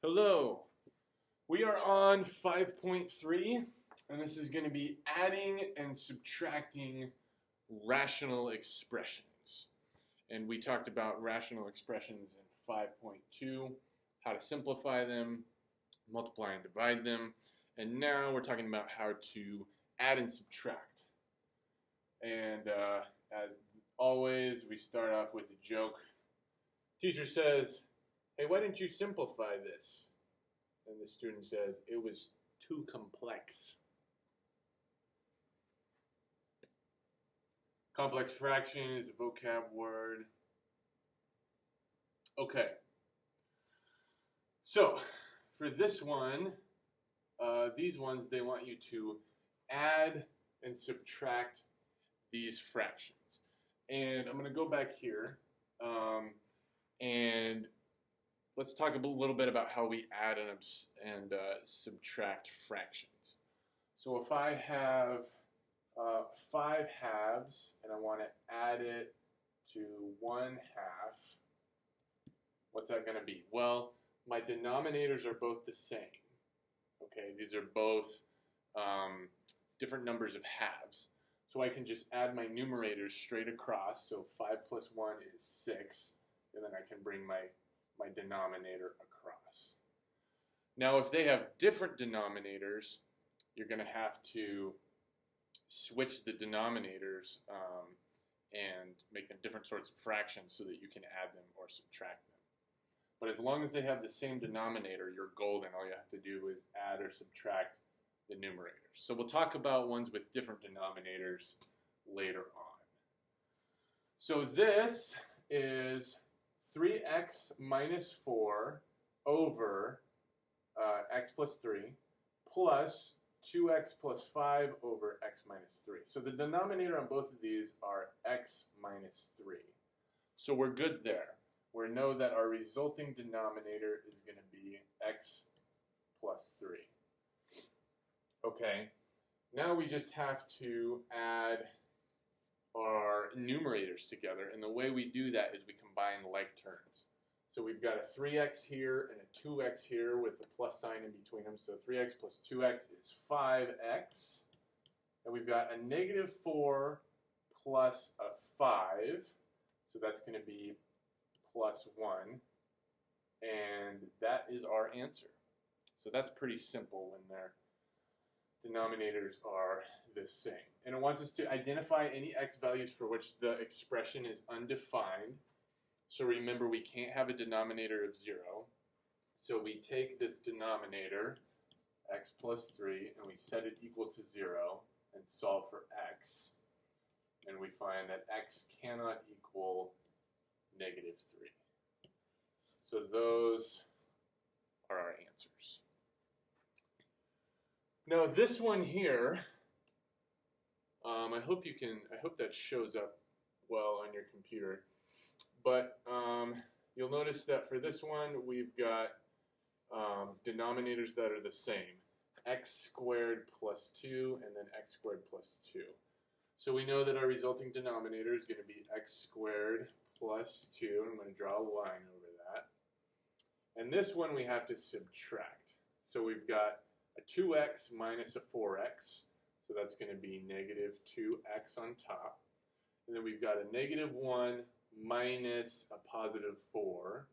Hello, we are on 5.3 and this is going to be adding and subtracting rational expressions. And we talked about rational expressions in 5.2, how to simplify them, multiply and divide them, and now we're talking about how to add and subtract. And as always, we start off with a joke. Teacher says, "Hey, why didn't you simplify this?" And the student says, "It was too complex." Complex fraction is a vocab word. Okay. So, for this one, these ones, they want you to add and subtract these fractions. And I'm going to go back here and let's talk a little bit about how we add and subtract fractions. So if I have 5 halves and I want to add it to 1 half, what's that going to be? Well, my denominators are both the same. Okay, these are both different numbers of halves. So I can just add my numerators straight across. So 5 plus 1 is 6. And then I can bring my denominator across. Now, if they have different denominators, you're going to have to switch the denominators and make them different sorts of fractions so that you can add them or subtract them. But as long as they have the same denominator, you're golden. All you have to do is add or subtract the numerators. So we'll talk about ones with different denominators later on. So this is 3x minus 4 over x plus 3 plus 2x plus 5 over x minus 3. So the denominator on both of these are x minus 3. So we're good there. We know that our resulting denominator is going to be x plus 3. Okay, now we just have to add our numerators together, and the way we do that is we combine like terms. So we've got a 3x here and a 2x here with a plus sign in between them, so 3x plus 2x is 5x, and we've got a negative 4 plus a 5, so that's going to be plus 1, and that is our answer. So that's pretty simple when their denominators are the same. And it wants us to identify any x values for which the expression is undefined. So remember, we can't have a denominator of 0. So we take this denominator, x plus 3, and we set it equal to 0 and solve for x. And we find that x cannot equal negative 3. So those are our answers. Now this one here, I hope that shows up well on your computer. But you'll notice that for this one, we've got denominators that are the same. X squared plus 2 and then x squared plus 2. So we know that our resulting denominator is going to be x squared plus 2. I'm going to draw a line over that. And this one we have to subtract. So we've got a 2x minus a 4x, so that's going to be negative 2x on top. And then we've got a negative 1 minus a positive 4,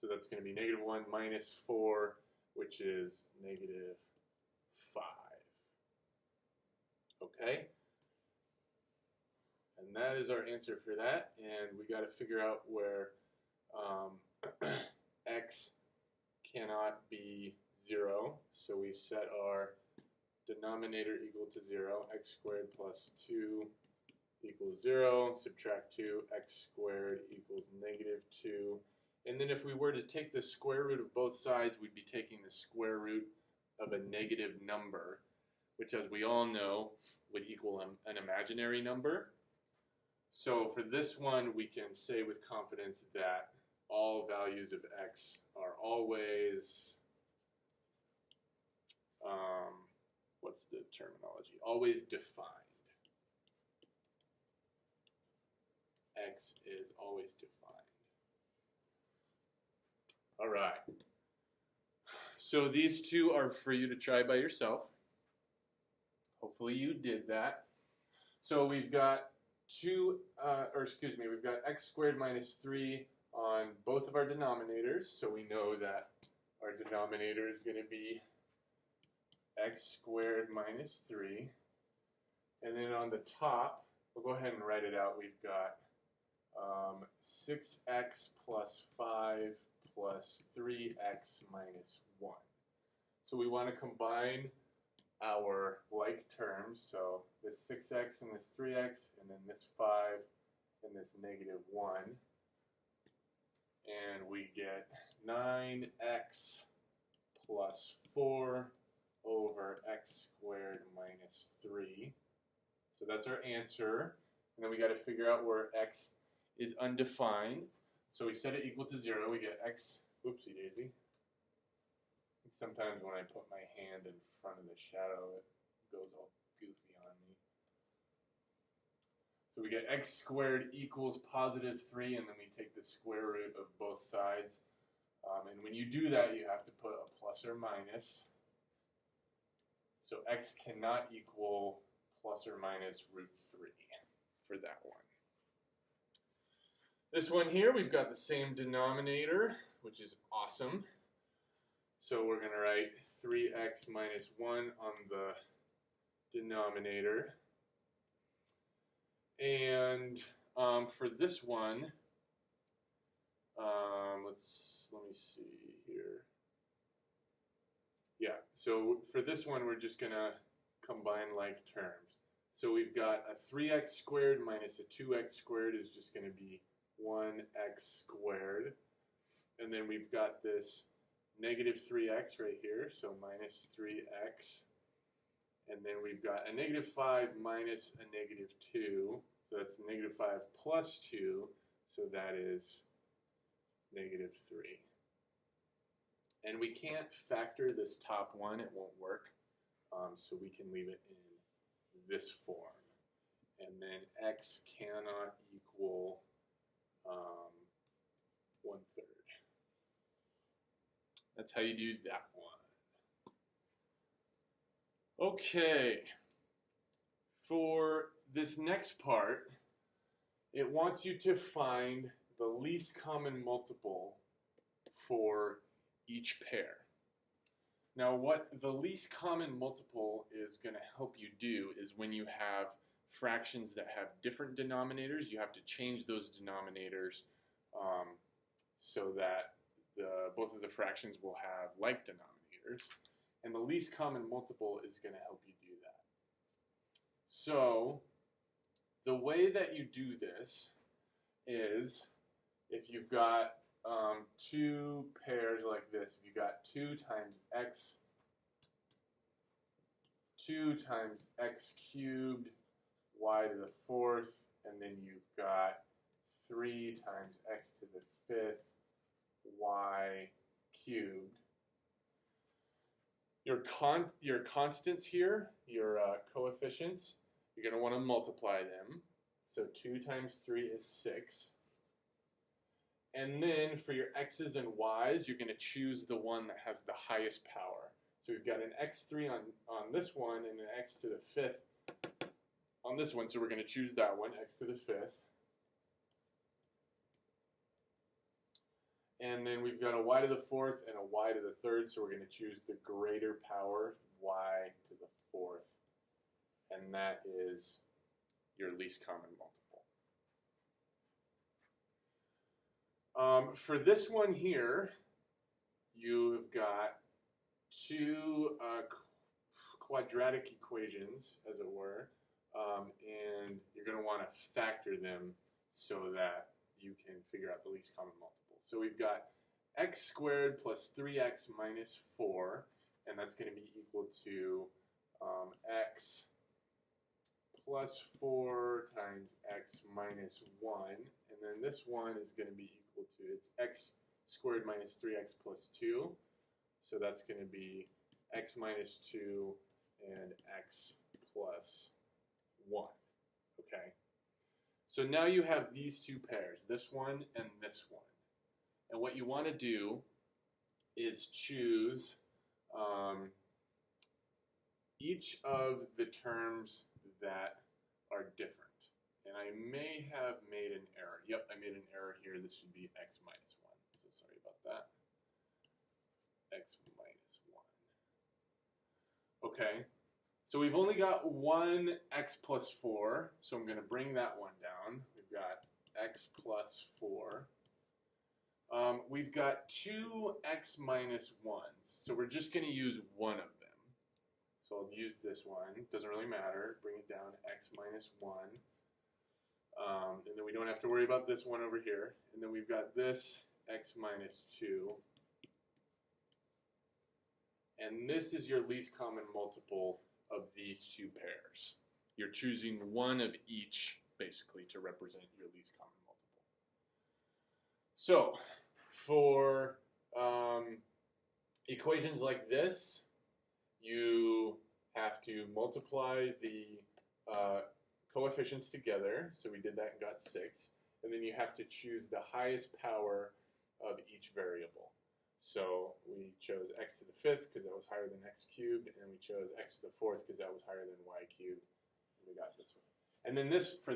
so that's going to be negative 1 minus 4, which is negative 5. Okay? And that is our answer for that, and we got to figure out where x cannot be 0, so we set our denominator equal to 0, x squared plus 2 equals 0, subtract 2, x squared equals negative 2, and then if we were to take the square root of both sides, we'd be taking the square root of a negative number, which as we all know would equal an imaginary number. So for this one, we can say with confidence that all values of x are always what's the terminology? Always defined. X is always defined. All right. So these two are for you to try by yourself. Hopefully you did that. So we've got we've got x squared minus 3 on both of our denominators. So we know that our denominator is going to be x squared minus 3. And then on the top, we'll go ahead and write it out. We've got 6x plus 5 plus 3x minus 1. So we want to combine our like terms, so this 6x and this 3x, and then this 5 and this negative 1. And we get 9x plus 4 over x squared minus 3. So that's our answer. And then we got to figure out where x is undefined. So we set it equal to 0. We get x, oopsie daisy. Sometimes when I put my hand in front of the shadow, it goes all goofy on me. So we get x squared equals positive 3, and then we take the square root of both sides. And when you do that, you have to put a plus or minus. So x cannot equal plus or minus root 3 for that one. This one here, we've got the same denominator, which is awesome. So we're going to write 3x minus 1 on the denominator. And for this one, let me see here. Yeah, so for this one, we're just going to combine like terms. So we've got a 3x squared minus a 2x squared is just going to be 1x squared. And then we've got this negative 3x right here, so minus 3x. And then we've got a negative 5 minus a negative 2, so that's negative 5 plus 2, so that is negative 3. And we can't factor this top one, it won't work, so we can leave it in this form. And then x cannot equal 1/3. That's how you do that one. Okay, for this next part, it wants you to find the least common multiple for each pair. Now what the least common multiple is going to help you do is when you have fractions that have different denominators, you have to change those denominators so that both of the fractions will have like denominators. And the least common multiple is going to help you do that. So the way that you do this is if you've got two pairs like this, if you've got 2 times x, 2 times x cubed, y to the 4th, and then you've got 3 times x to the 5th, y cubed. Your constants here, your coefficients, you're going to want to multiply them. So 2 times 3 is 6. And then for your x's and y's, you're going to choose the one that has the highest power. So we've got an x3 on this one and an x to the 5th on this one. So we're going to choose that one, x to the 5th. And then we've got a y to the 4th and a y to the 3rd, so we're going to choose the greater power, y to the 4th. And that is your least common multiple. For this one here, you've got 2 quadratic equations, as it were, and you're going to want to factor them so that you can figure out the least common multiple. So we've got x squared plus 3x minus 4, and that's going to be equal to x plus 4 times x minus 1, and then this one is going to be equal to, it's x squared minus 3x plus 2, so that's going to be x minus 2 and x plus 1, okay? So now you have these two pairs, this one and this one. And what you want to do is choose each of the terms that are different. And I may have made an error. Yep, I made an error here. This should be x minus 1. So sorry about that. X minus 1. Okay, so we've only got one x plus 4, so I'm going to bring that one down. We've got x plus 4. We've got two x minus 1s, so we're just going to use one of them. So I'll use this one. Doesn't really matter. Bring it down to x minus 1. And then we don't have to worry about this one over here. And then we've got this x minus 2. And this is your least common multiple of these two pairs. You're choosing one of each, basically, to represent your least common multiple. So, for equations like this, you have to multiply the coefficients together. So we did that and got 6. And then you have to choose the highest power of each variable. So we chose x to the 5th because that was higher than x cubed, and we chose x to the 4th because that was higher than y cubed. And we got this one. And then for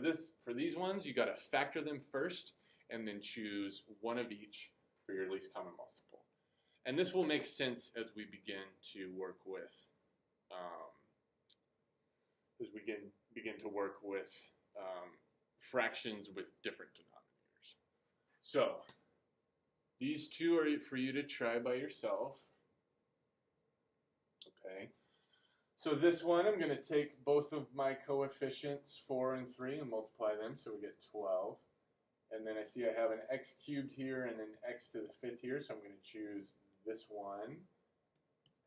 these ones, you got to factor them first, and then choose one of each for your least common multiple. And this will make sense as we begin to work with fractions with different denominators. So these two are for you to try by yourself. Okay. So this one, I'm going to take both of my coefficients, 4 and 3, and multiply them, so we get 12. And then I see I have an x cubed here and an x to the 5th here, so I'm going to choose this one,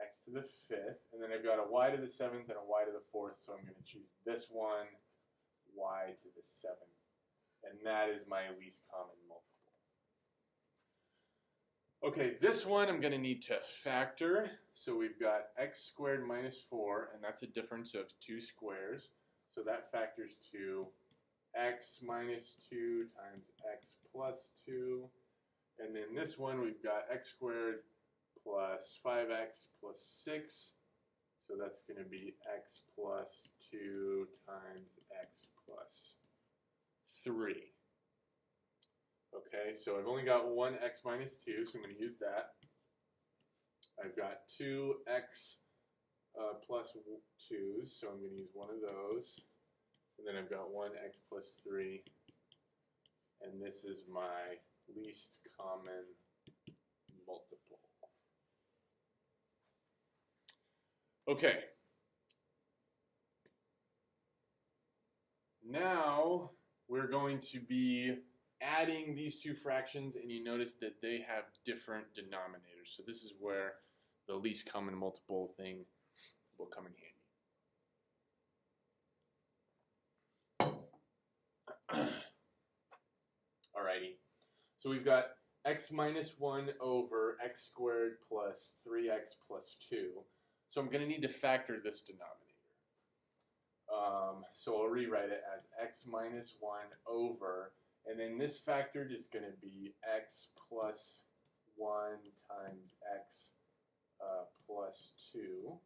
x to the 5th. And then I've got a y to the 7th and a y to the 4th, so I'm going to choose this one, y to the 7th. And that is my least common multiple. Okay, this one I'm going to need to factor. So we've got x squared minus 4, and that's a difference of 2 squares. So that factors to x minus 2 times x plus 2. And then this one we've got x squared plus 5x plus 6. So that's going to be x plus 2 times x plus 3. Okay, so I've only got one x minus 2, so I'm going to use that. I've got two x plus 2's, so I'm going to use one of those. And then I've got one x plus 3. And this is my least common multiple. Okay. Now we're going to be adding these two fractions, and you notice that they have different denominators. So this is where the least common multiple thing will come in handy. Alrighty. So we've got x minus 1 over x squared plus 3x plus 2. So I'm going to need to factor this denominator. So I'll rewrite it as x minus 1 over, and then this factored is going to be x plus 1 times x plus 2.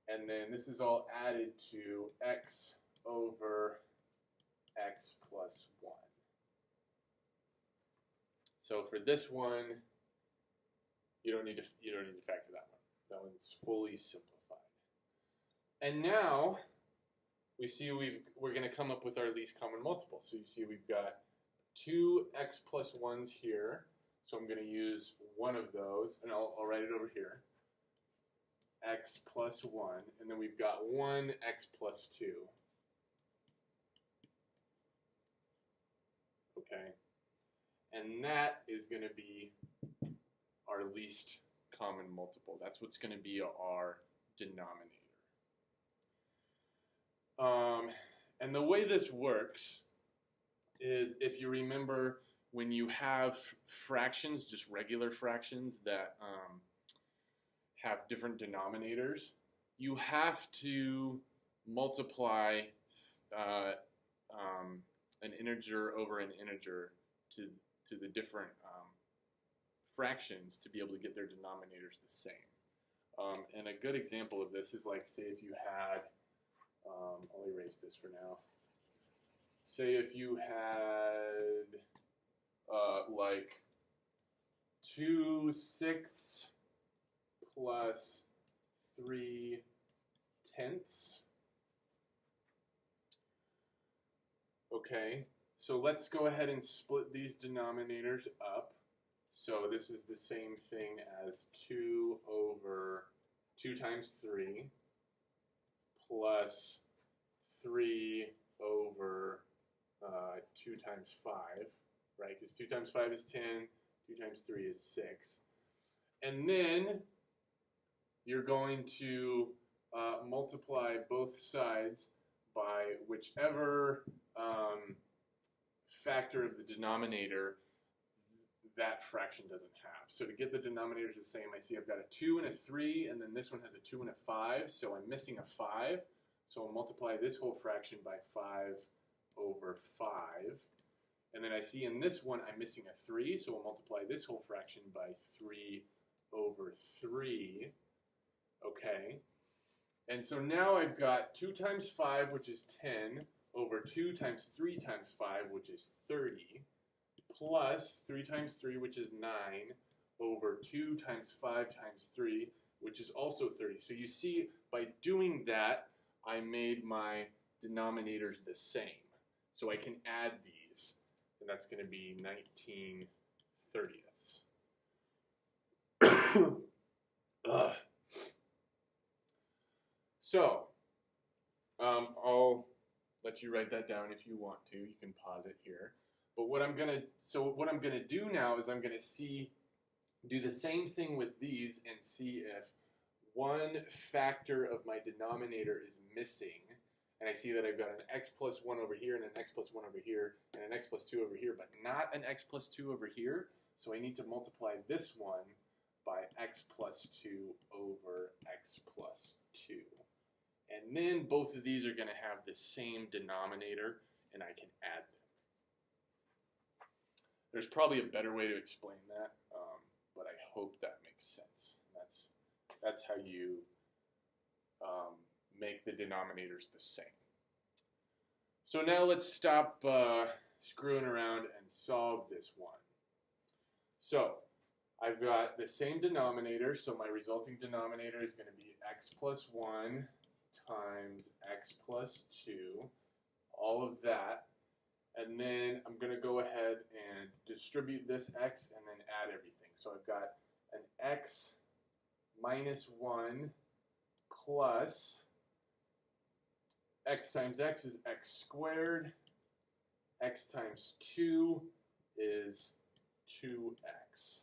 And then this is all added to x over x plus 1. So for this one, you don't need to factor that one. That one's fully simplified. And now we see we're going to come up with our least common multiple. So you see we've got two x plus 1's here. So I'm going to use one of those, and I'll write it over here. X plus 1, and then we've got one x plus 2. Okay, and that is going to be our least common multiple. That's what's going to be our denominator. And the way this works is, if you remember, when you have fractions, just regular fractions that have different denominators, you have to multiply an integer over an integer to the different fractions to be able to get their denominators the same. And a good example of this is like, say if you had, I'll erase this for now. Say if you had like 2/6 plus 3/10. Okay, so let's go ahead and split these denominators up. So this is the same thing as 2 over 2 times 3 plus 3 over 2 times 5, right? Because 2 times 5 is 10, 2 times 3 is 6. And then you're going to multiply both sides by whichever factor of the denominator that fraction doesn't have. So to get the denominators the same, I see I've got a 2 and a 3, and then this one has a 2 and a 5, so I'm missing a 5. So I'll multiply this whole fraction by 5 over 5. And then I see in this one I'm missing a 3, so we'll multiply this whole fraction by 3 over 3. Okay. And so now I've got 2 times 5, which is 10, over 2 times 3 times 5, which is 30, plus 3 times 3, which is 9, over 2 times 5 times 3, which is also 30. So you see, by doing that, I made my denominators the same. So I can add these, and that's going to be 19/30ths. So, I'll let you write that down if you want to. You can pause it here. But what I'm gonna do now is I'm gonna do the same thing with these and see if one factor of my denominator is missing. And I see that I've got an x plus 1 over here and an x plus 1 over here and an x plus 2 over here, but not an x plus 2 over here. So I need to multiply this one by x plus 2 over x plus 2. And then both of these are going to have the same denominator, and I can add them. There's probably a better way to explain that, but I hope that makes sense. That's how you make the denominators the same. So now let's stop screwing around and solve this one. So I've got the same denominator, so my resulting denominator is going to be x plus 1 times x plus 2, all of that. And then I'm going to go ahead and distribute this x and then add everything. So I've got an x minus 1 plus x times x is x squared. X times 2 is 2x.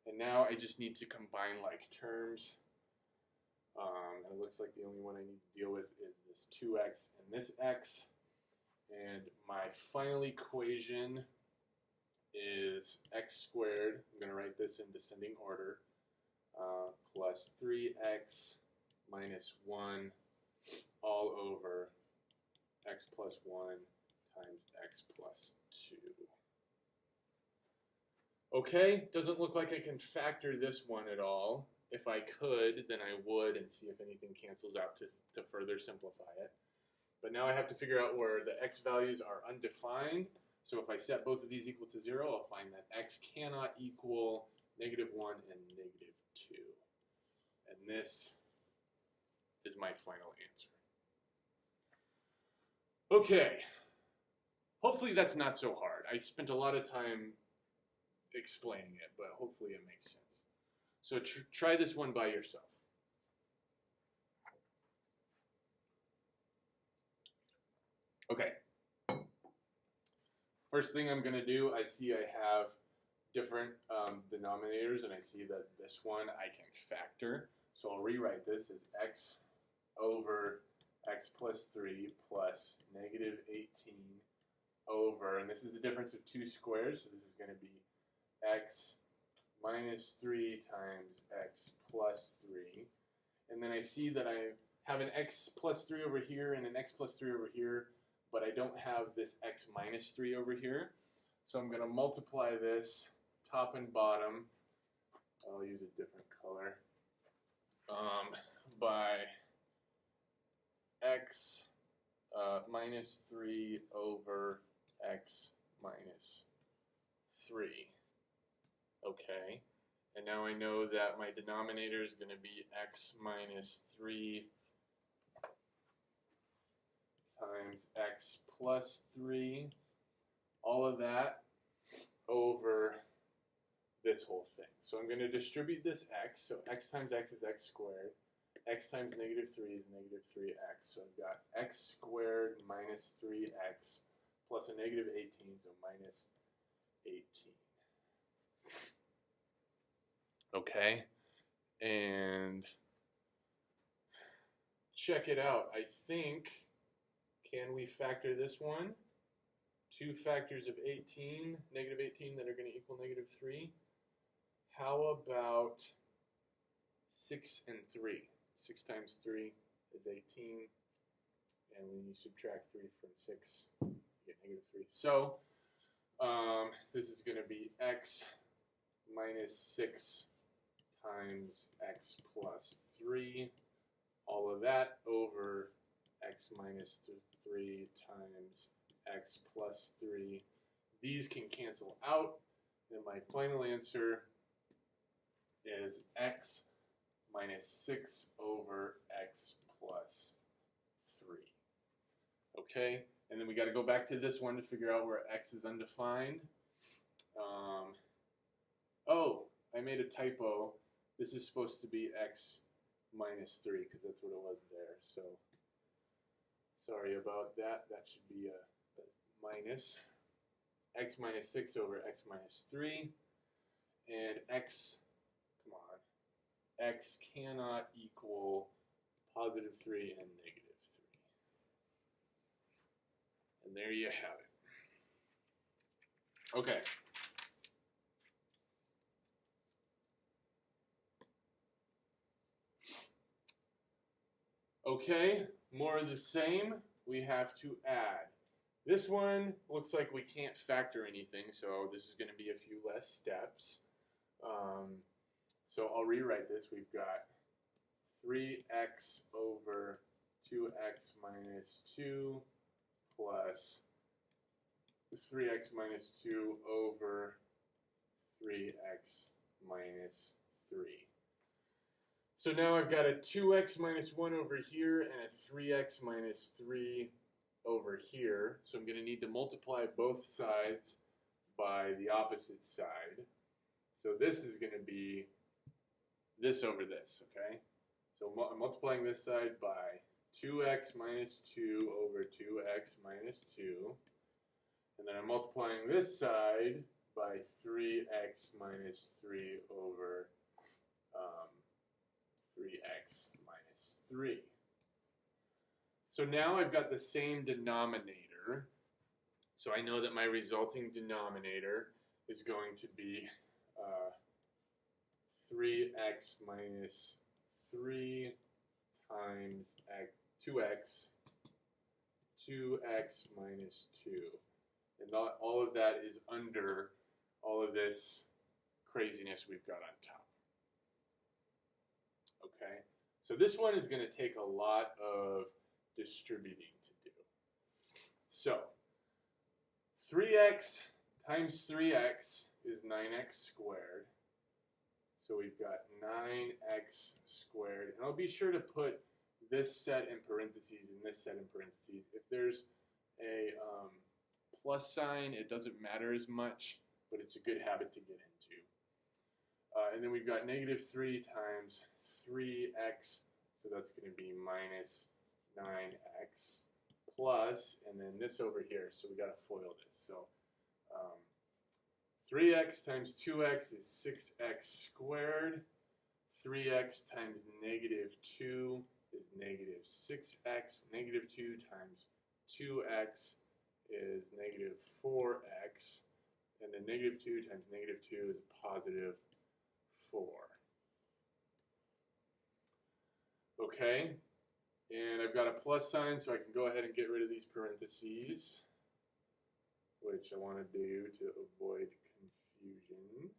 And now I just need to combine like terms. And it looks like the only one I need to deal with is this 2x and this x. And my final equation is x squared. I'm going to write this in descending order. Plus 3x minus 1 all over x plus 1 times x plus 2. Okay, doesn't look like I can factor this one at all. If I could, then I would and see if anything cancels out to further simplify it. But now I have to figure out where the x values are undefined. So if I set both of these equal to 0, I'll find that x cannot equal -1 and -2. And this is my final answer. Okay, hopefully that's not so hard. I spent a lot of time explaining it, but hopefully it makes sense. So try this one by yourself. Okay. First thing I'm going to do, I see I have different denominators, and I see that this one I can factor. So I'll rewrite this as x over x plus 3 plus -18 over, and this is the difference of two squares, so this is going to be x minus 3 times x plus 3. And then I see that I have an x plus 3 over here and an x plus 3 over here, but I don't have this x minus 3 over here. So I'm going to multiply this top and bottom. I'll use a different color. by x minus 3 over x minus 3. Okay, and now I know that my denominator is going to be x minus 3 times x plus 3, all of that over this whole thing. So I'm going to distribute this x, so x times x is x squared, x times negative 3 is negative 3x, so I've got x squared minus 3x plus a negative 18, so minus 18. Okay, and check it out. I think, can we factor this one? 2 factors of 18, negative 18, that are going to equal negative 3. How about 6 and 3? 6 times 3 is 18, and when you subtract 3 from 6, you get negative 3. So this is going to be x minus 6 times x plus 3, all of that over x minus 3 times x plus 3. These can cancel out, and my final answer is x minus 6 over x plus 3. Okay, and then we got to go back to this one to figure out where x is undefined. Oh, I made a typo. This is supposed to be x minus 3 because that's what it was there. So sorry about that. That should be a minus. X minus 6 over x minus 3. And x, come on, x cannot equal positive 3 and negative 3. And there you have it. Okay. Okay, more of the same. We have to add. This one looks like we can't factor anything, so this is going to be a few less steps. So I'll rewrite this. We've got 3x over 2x minus 2 plus 3x minus 2 over 3x minus 3. So now I've got a 2x minus 1 over here and a 3x minus 3 over here. So I'm going to need to multiply both sides by the opposite side. So this is going to be this over this, okay? So I'm multiplying this side by 2x minus 2 over 2x minus 2. And then I'm multiplying this side by 3x minus 3 over 3x minus 3. So now I've got the same denominator. So I know that my resulting denominator is going to be 3x minus 3 times 2x minus 2. And all of that is under all of this craziness we've got on top. Okay, so this one is going to take a lot of distributing to do. So 3x times 3x is 9x squared. So we've got 9x squared. And I'll be sure to put this set in parentheses and this set in parentheses. If there's a plus sign, it doesn't matter as much, but it's a good habit to get into. And then we've got negative 3 times 3x, so that's going to be minus 9x plus, and then this over here, so we got to FOIL this. So 3x times 2x is 6x squared. 3x times negative 2 is negative 6x. Negative 2 times 2x is negative 4x. And then negative 2 times negative 2 is positive 4. Okay, and I've got a plus sign, so I can go ahead and get rid of these parentheses, which I want to do to avoid confusion.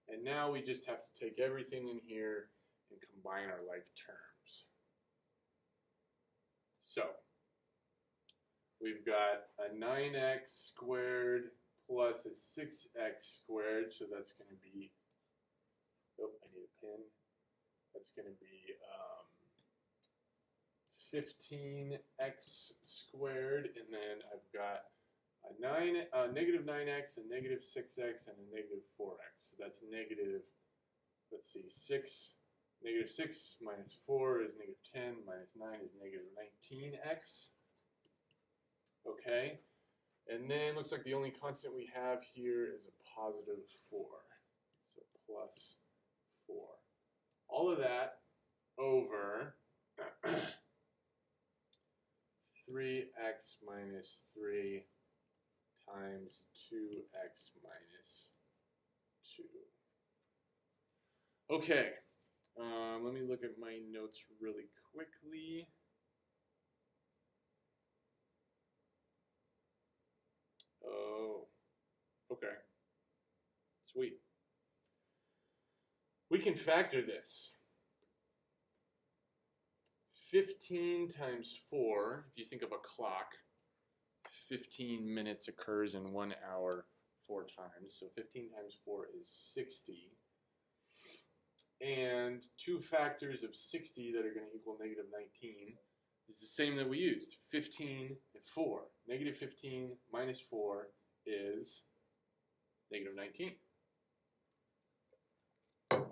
And now we just have to take everything in here and combine our like terms. So we've got a 9x squared plus a 6x squared, so that's going to be, oh, I need a pen. That's going to be 15x squared, and then I've got a negative 9x, a negative 6x, and a negative 4x. So that's negative, let's see, 6, negative 6 minus 4 is negative 10, minus 9 is negative 19x. Okay, and then looks like the only constant we have here is a positive 4. So plus 4. All of that over 3x minus 3 times 2x minus 2. Okay, let me look at my notes really quickly. Oh, okay. Sweet. We can factor this. 15 times 4, if you think of a clock, 15 minutes occurs in 1 hour 4 times. So 15 times 4 is 60. And two factors of 60 that are going to equal negative 19 is the same that we used, 15 and 4. Negative 15 minus 4 is negative 19.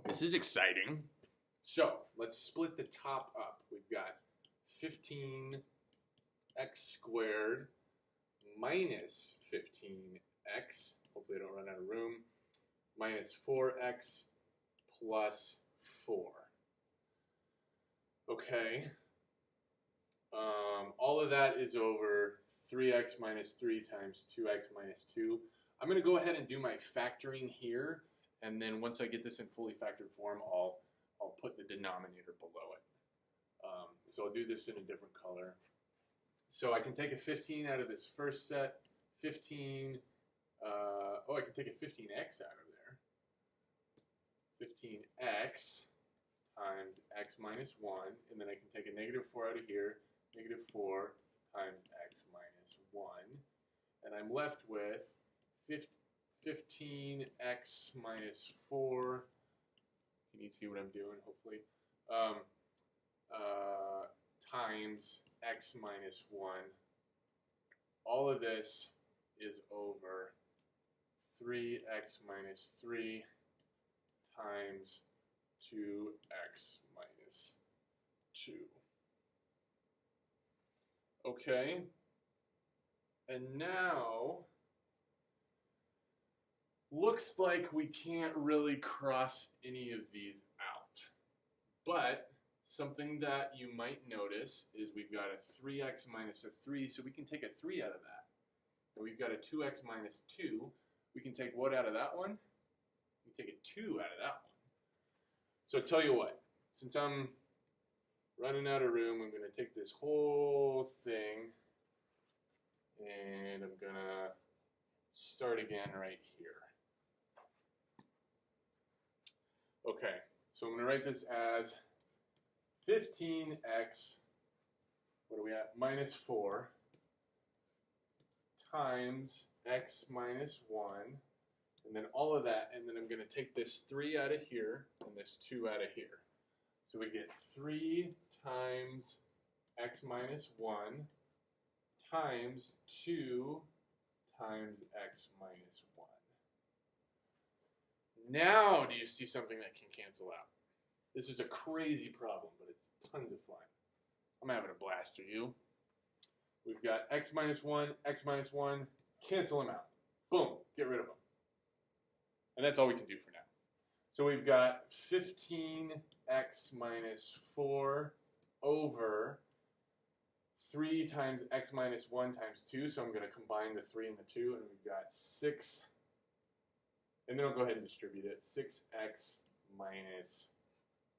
This is exciting. So let's split the top up. We've got 15x squared minus 15x, hopefully I don't run out of room, minus 4x plus 4. Okay. All of that is over 3x minus 3 times 2x minus 2. I'm going to go ahead and do my factoring here, and then once I get this in fully factored form, I'll put the denominator below it. So I'll do this in a different color. So I can take a 15 out of this first set. 15, I can take a 15x out of there. 15x times x minus 1, and then I can take a negative 4 out of here. Negative 4 times x minus 1. And I'm left with 15x minus 4. Can you see what I'm doing, hopefully? Times x minus 1. All of this is over 3x minus 3 times 2x minus 2. Okay, and now looks like we can't really cross any of these out. But something that you might notice is we've got a 3x minus a 3, so we can take a 3 out of that. And we've got a 2x minus 2. We can take what out of that one? We can take a 2 out of that one. So tell you what, since I'm running out of room, I'm going to take this whole thing and I'm going to start again right here. Okay, so I'm going to write this as 15x, what are we at, minus 4 times x minus 1, and then all of that, and then I'm going to take this 3 out of here and this 2 out of here. So we get 3 times x minus 1 times 2 times x minus 1. Now do you see something that can cancel out? This is a crazy problem, but it's tons of fun. I'm having a blast, are you? We've got x minus 1, cancel them out. Boom, get rid of them. And that's all we can do for now. So we've got 15x minus 4 over 3 times x minus 1 times 2. So I'm going to combine the 3 and the 2, and we've got 6. And then I'll go ahead and distribute it. 6x minus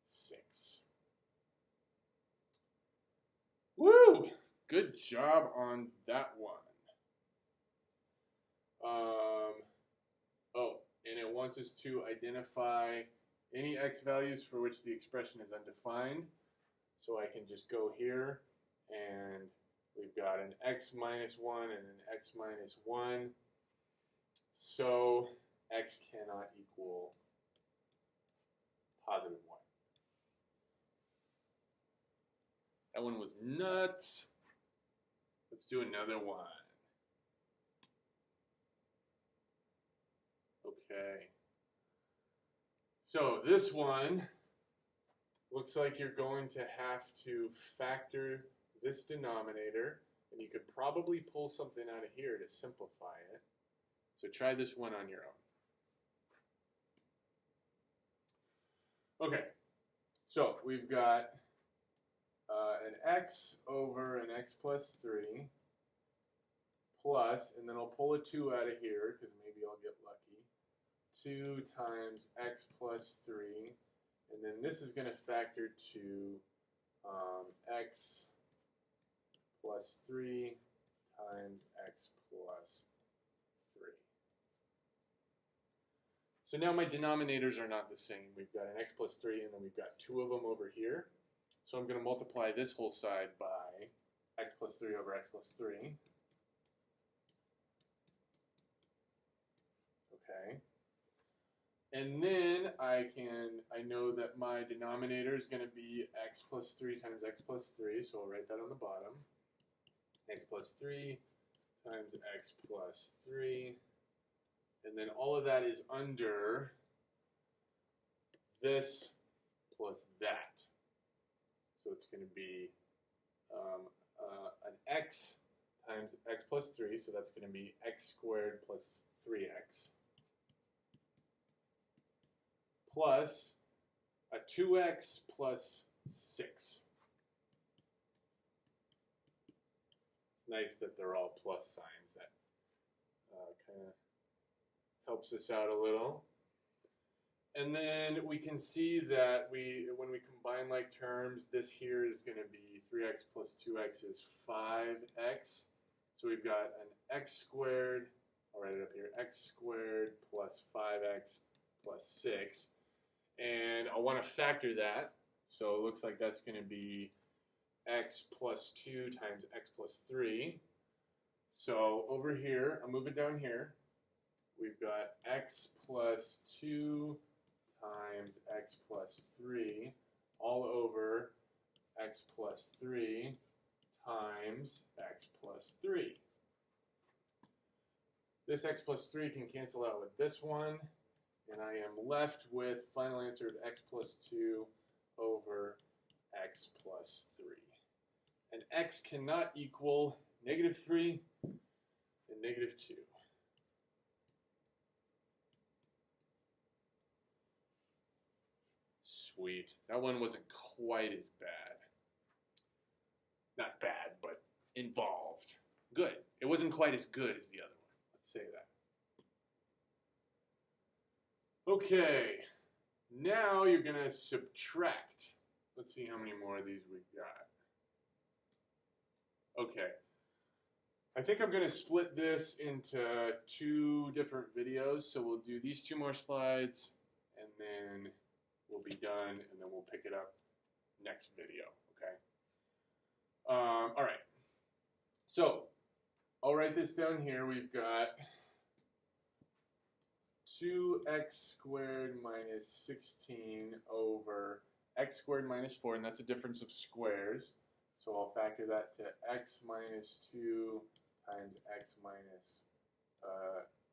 6. Woo! Good job on that one. And it wants us to identify any x values for which the expression is undefined. So I can just go here, and we've got an x minus 1 and an x minus 1. So x cannot equal positive 1. That one was nuts. Let's do another one. Okay. So this one looks like you're going to have to factor this denominator, and you could probably pull something out of here to simplify it. So try this one on your own. Okay, so we've got an x over an x plus 3 plus, and then I'll pull a 2 out of here because maybe I'll get lucky, 2 times x plus 3, and then this is going to factor to x plus 3 times x plus 3. So now my denominators are not the same. We've got an x plus 3, and then we've got 2 of them over here. So I'm going to multiply this whole side by x plus 3 over x plus 3. Okay. And then I know that my denominator is going to be x plus 3 times x plus 3, so I'll write that on the bottom. X plus 3 times x plus 3. And then all of that is under this plus that. So it's going to be an x times x plus 3, so that's going to be x squared plus 3x, plus a 2x plus 6. It's nice that they're all plus signs. That kind of helps us out a little. And then we can see that when we combine like terms, this here is going to be 3x plus 2x is 5x. So we've got an x squared, I'll write it up here, x squared plus 5x plus 6. And I want to factor that. So it looks like that's going to be x plus 2 times x plus 3. So over here, I'll move it down here. We've got x plus 2 times x plus 3 all over x plus 3 times x plus 3. This x plus 3 can cancel out with this one, and I am left with final answer of x plus 2 over x plus 3. And x cannot equal negative 3 and negative 2. Sweet. That one wasn't quite as bad. Not bad, but involved. Good. It wasn't quite as good as the other one. Let's say that. Okay. Now you're going to subtract. Let's see how many more of these we've got. Okay. I think I'm going to split this into 2 different videos. So we'll do these 2 more slides, and then we'll be done, and then we'll pick it up next video, okay? All right. So I'll write this down here. We've got 2x squared minus 16 over x squared minus 4, and that's a difference of squares. So I'll factor that to x minus 2 times x minus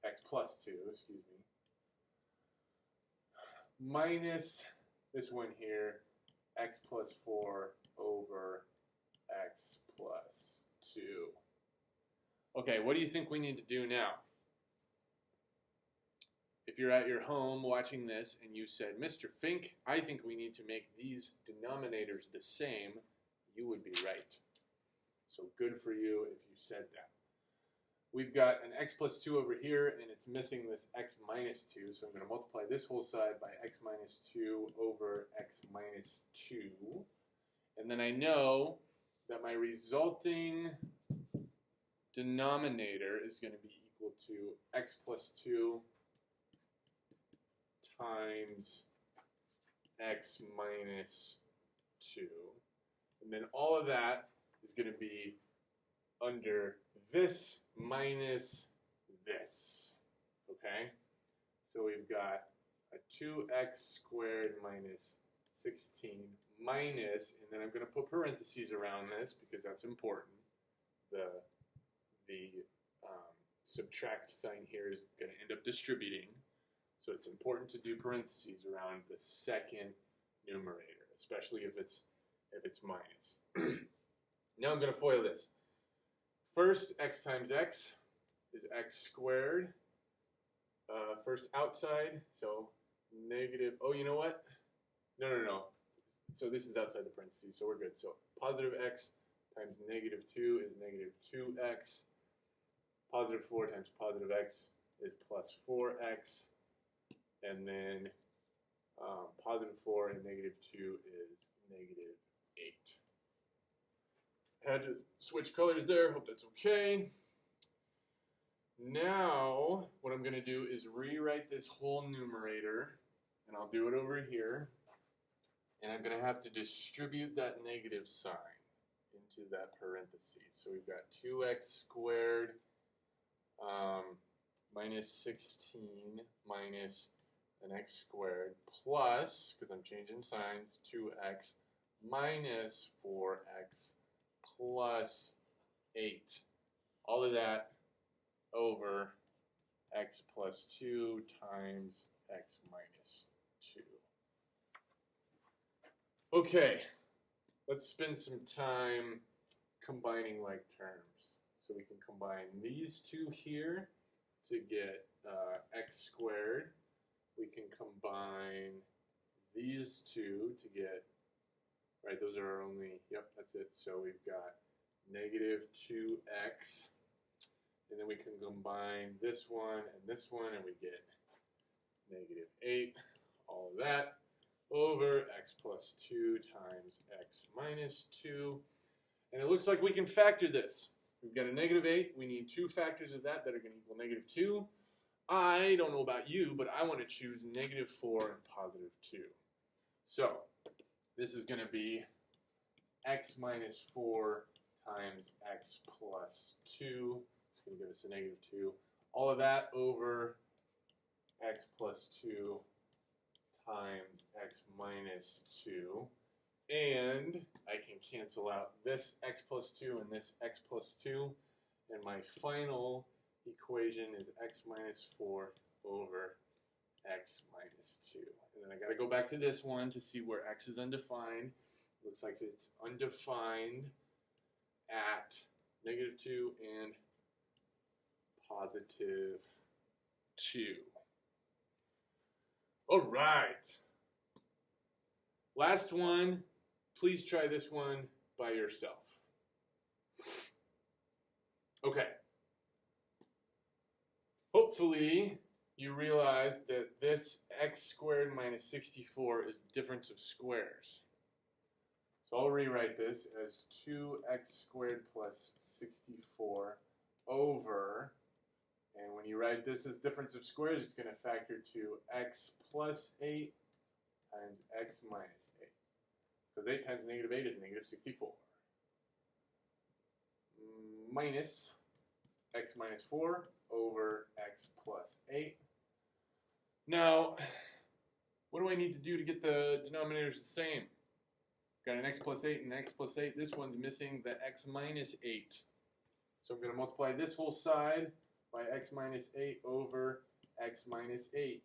x plus 2, excuse me, minus this one here, x plus 4 over x plus 2. Okay, what do you think we need to do now? If you're at your home watching this and you said, Mr. Fink, I think we need to make these denominators the same, you would be right. So good for you if you said that. We've got an x plus 2 over here, and it's missing this x minus 2, so I'm going to multiply this whole side by x minus 2 over x minus 2. And then I know that my resulting denominator is going to be equal to x plus 2 times x minus 2. And then all of that is going to be under this minus this. Okay? So we've got a 2x squared minus 16 minus, and then I'm going to put parentheses around this because that's important. The subtract sign here is going to end up distributing. So it's important to do parentheses around the second numerator, especially if it's minus. Now I'm going to FOIL this. First, x times x is x squared. First outside, so negative, oh, you know what? No. So this is outside the parentheses, so we're good. So positive x times negative 2 is negative 2x. Positive 4 times positive x is plus 4x. And then positive 4 and negative 2 is negative 8. Had to switch colors there, hope that's okay. Now, what I'm going to do is rewrite this whole numerator, and I'll do it over here. And I'm going to have to distribute that negative sign into that parentheses. So we've got 2x squared minus 16 minus an x squared plus, because I'm changing signs, 2x minus 4x plus 8. All of that over x plus 2 times x minus 2. Okay, let's spend some time combining like terms. So we can combine these two here to get x squared. We can combine these two to get, right, those are our only, yep, that's it. So we've got negative 2x. And then we can combine this one, and we get negative 8. All of that over x plus 2 times x minus 2. And it looks like we can factor this. We've got a negative 8. We need two factors of that are going to equal negative 2. I don't know about you, but I want to choose negative 4 and positive 2. So this is going to be x minus 4 times x plus 2. It's going to give us a negative 2. All of that over x plus 2 times x minus 2. And I can cancel out this x plus 2 and this x plus 2. And my final equation is x minus 4 over x minus 2. And then I got to go back to this one to see where x is undefined. Looks like it's undefined at negative 2 and positive 2. All right. Last one. Please try this one by yourself. Okay. Hopefully you realize that this x squared minus 64 is difference of squares. So I'll rewrite this as 2x squared plus 64 over, and when you write this as difference of squares, it's going to factor to x plus 8 times x minus 8. Because 8 times negative 8 is negative 64. Minus x minus 4 over x plus 8. Now, what do I need to do to get the denominators the same? Got an x plus 8 and an x plus 8. This one's missing the x minus 8. So I'm going to multiply this whole side by x minus 8 over x minus 8.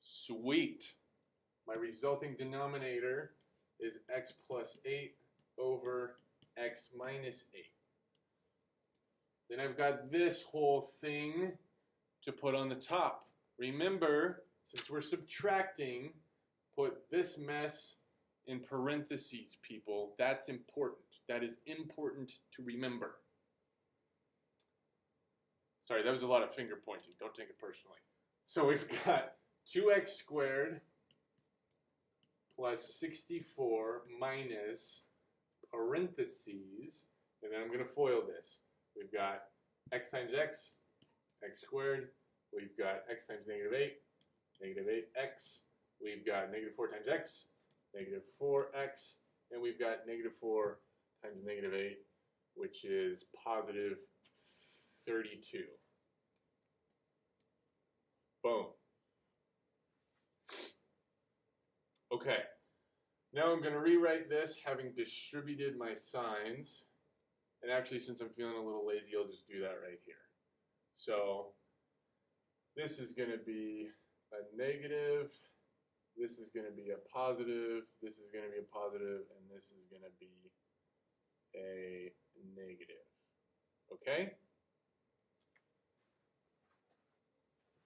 Sweet. My resulting denominator is x plus 8 over x minus 8. Then I've got this whole thing to put on the top. Remember, since we're subtracting, put this mess in parentheses, people. That's important. That is important to remember. Sorry, that was a lot of finger pointing. Don't take it personally. So we've got 2x squared plus 64 minus parentheses, and then I'm going to FOIL this. We've got x times x, x squared. We've got x times negative 8, negative 8x. we've got negative 4 times x, negative 4x, and we've got negative 4 times negative 8, which is positive 32. Boom. Okay, now I'm going to rewrite this having distributed my signs. And actually, since I'm feeling a little lazy, I'll just do that right here. So this is going to be a negative, this is going to be a positive, this is going to be a positive, and this is going to be a negative. Okay?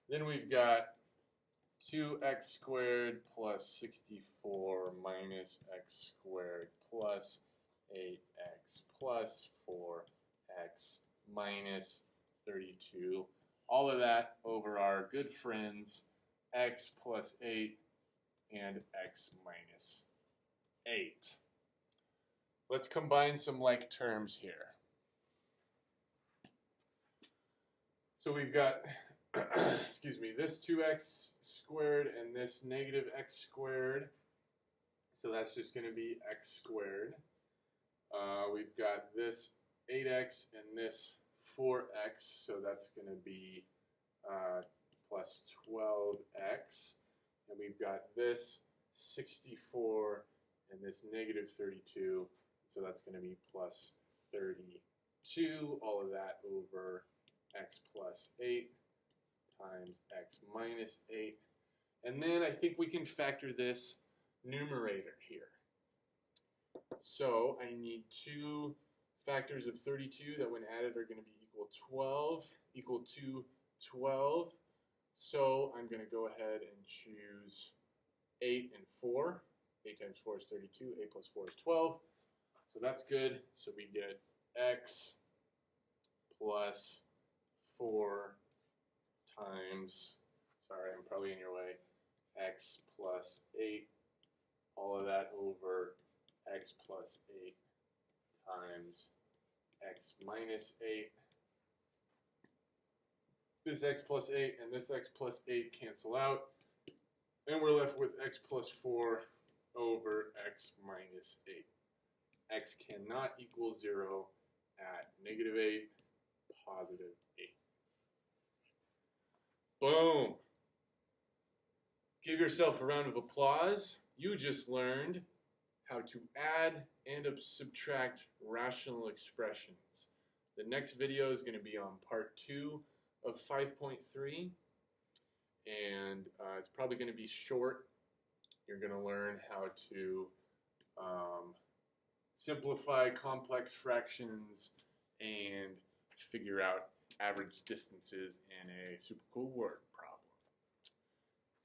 Then we've got 2x squared plus 64 minus x squared plus 8x plus 4x minus 32. All of that over our good friends x plus 8 and x minus 8. Let's combine some like terms here. So we've got excuse me, this 2x squared and this negative x squared. So that's just going to be x squared. We've got this 8x and this 4x, so that's going to be plus 12x. And we've got this 64 and this negative 32, so that's going to be plus 32. All of that over x plus 8 times x minus 8. And then I think we can factor this numerator here. So I need two factors of 32 that when added are going to be equal to 12. So I'm going to go ahead and choose 8 and 4. 8 times 4 is 32. 8 plus 4 is 12. So that's good. So we get x plus 4 times, sorry, I'm probably in your way, x plus 8, all of that over x plus 8 times x minus 8. This x plus 8 and this x plus 8 cancel out, and we're left with x plus 4 over x minus 8. X cannot equal 0 at negative 8, positive 8. Boom! Give yourself a round of applause. You just learned how to add and subtract rational expressions. The next video is going to be on part 2 of 5.3, and it's probably going to be short. You're going to learn how to simplify complex fractions and figure out average distances in a super cool word problem.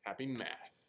Happy math.